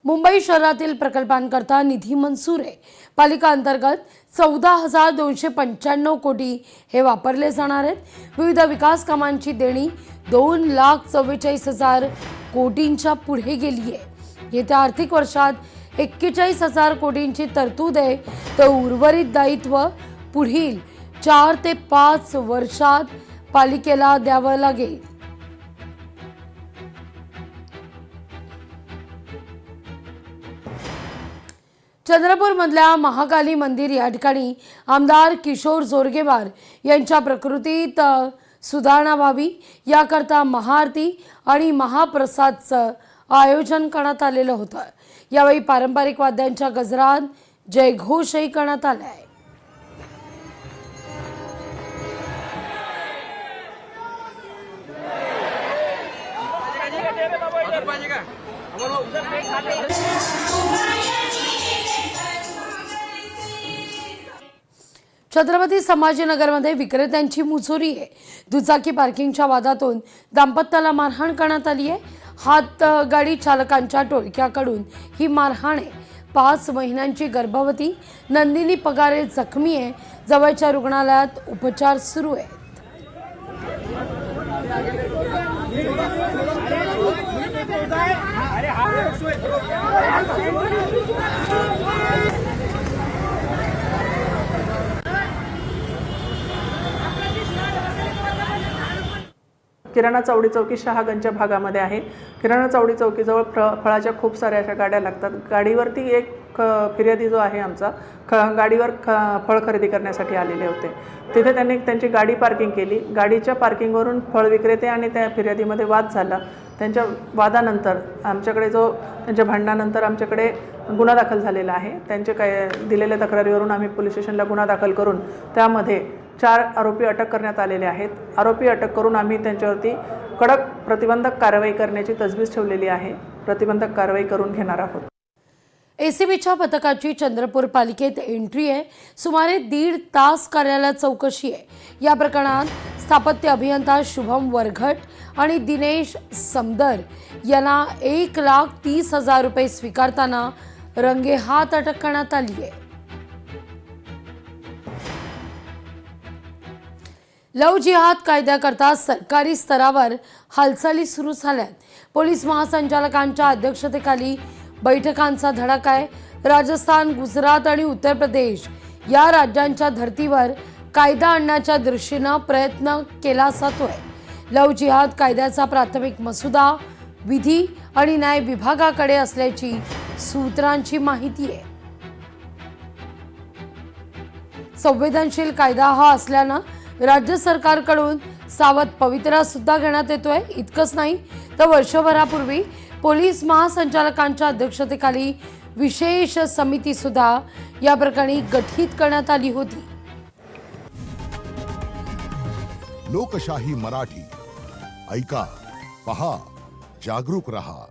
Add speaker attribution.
Speaker 1: मुंबई शहरातील प्रकल्पांकरता निधी मंजूर आहे। पालिका अंतर्गत 14,295 कोटी हे वापरले जाणार आहेत। विविध विकास कामांची देणी 2,44,000 कोटींच्या पुढे गेली आहे। येत्या आर्थिक वर्षात 41,000 कोटींची तरतूद आहे, तर उर्वरित दायित्व पुढील 4 ते 5 वर्षात पालिकेला द्यावं लागेल। चंद्रपूर मधल्या महाकाली मंदिर या ठिकाणी आमदार किशोर जोरगेवार यांच्या प्रकृतीत सुधारणा व्हावी याकरता महाआरती आणि महाप्रसादचं आयोजन करण्यात आलेलं होतं। यावेळी पारंपरिक वाद्यांच्या गजरात जयघोषही करण्यात आला आहे। छत्रपती संभाजीनगरमध्ये विक्रेत्यांची मुजोरी आहे। दुचाकी पार्किंगच्या वादातून दाम्पत्याला मारहाण करण्यात आली आहे। हातगाडी चालकांच्या टोळक्याकडून ही मारहाण आहे। 5 महिन्यांची गर्भवती नंदिनी पगारे जखमी आहे। जवळच्या रुग्णालयात उपचार सुरू आहेत।
Speaker 2: किराणा चावडी चौकी शहागंजच्या भागामध्ये आहे। किराणा चावडी चौकीजवळ फळाच्या खूप साऱ्या अशा गाड्या लागतात। गाडीवरती एक फिर्यादी जो आहे आमचा गाडीवर फळ खरेदी करण्यासाठी आलेले होते। तिथे त्यांनी त्यांची गाडी पार्किंग केली। गाडीच्या पार्किंगवरून फळ विक्रेते आणि त्या फिर्यादीमध्ये वाद झाला। त्यांच्या वादानंतर आमच्याकडे त्यांच्या भांडणानंतर आमच्याकडे गुन्हा दाखल झालेला आहे। त्यांचे काय दिलेल्या तक्रारीवरून आम्ही पोलीस स्टेशनला गुन्हा दाखल करून त्यामध्ये 4 आरोपी अटक करण्यात आलेले आहेत। आरोपी अटक करून आम्ही त्यांच्यावरती कडक प्रतिबंधक कारवाई करण्याची तजवीज ठेवलेली आहे। प्रतिबंधक कारवाई करून घेणार आहोत।
Speaker 1: एसीबीच्या पथकाची चंद्रपूर पालिकेत एंट्री आहे। सुमारे 1.5 तास कार्यालयात चौकशी आहे। या प्रकरणात स्थापत्य अभियंता शुभम वरघट आणि दिनेश समदर यांना 1,30,000 रुपये स्वीकारताना रंगेहात अटक करण्यात आली आहे। लव जिहाद कायद्याकरता सरकारी स्तरावर हालचाली सुरू झाल्यात। पोलीस महासंचालकांच्या अध्यक्षतेखाली बैठकांचा धडाका आहे। राजस्थान, गुजरात आणि उत्तर प्रदेश या राज्यांच्या धर्तीवर कायदा आणण्याच्या दृष्टीने प्रयत्न केला जातोय। लव जिहाद कायद्याचा प्राथमिक मसुदा विधी आणि न्याय विभागाकडे असल्याची सूत्रांची माहिती आहे। संवेदनशील कायदा हा असल्यानं राज्य सरकारकडून सावध पवित्रा सुद्धा घेण्यात येतोय। इतकंच नाही तर वर्षभरापूर्वी पोलीस महासंचालकांच्या अध्यक्षतेखाली विशेष समिती सुद्धा या प्रकरणी गठीत करण्यात आली होती।
Speaker 3: लोकशाही मराठी ऐका, पहा, जागरूक रहा।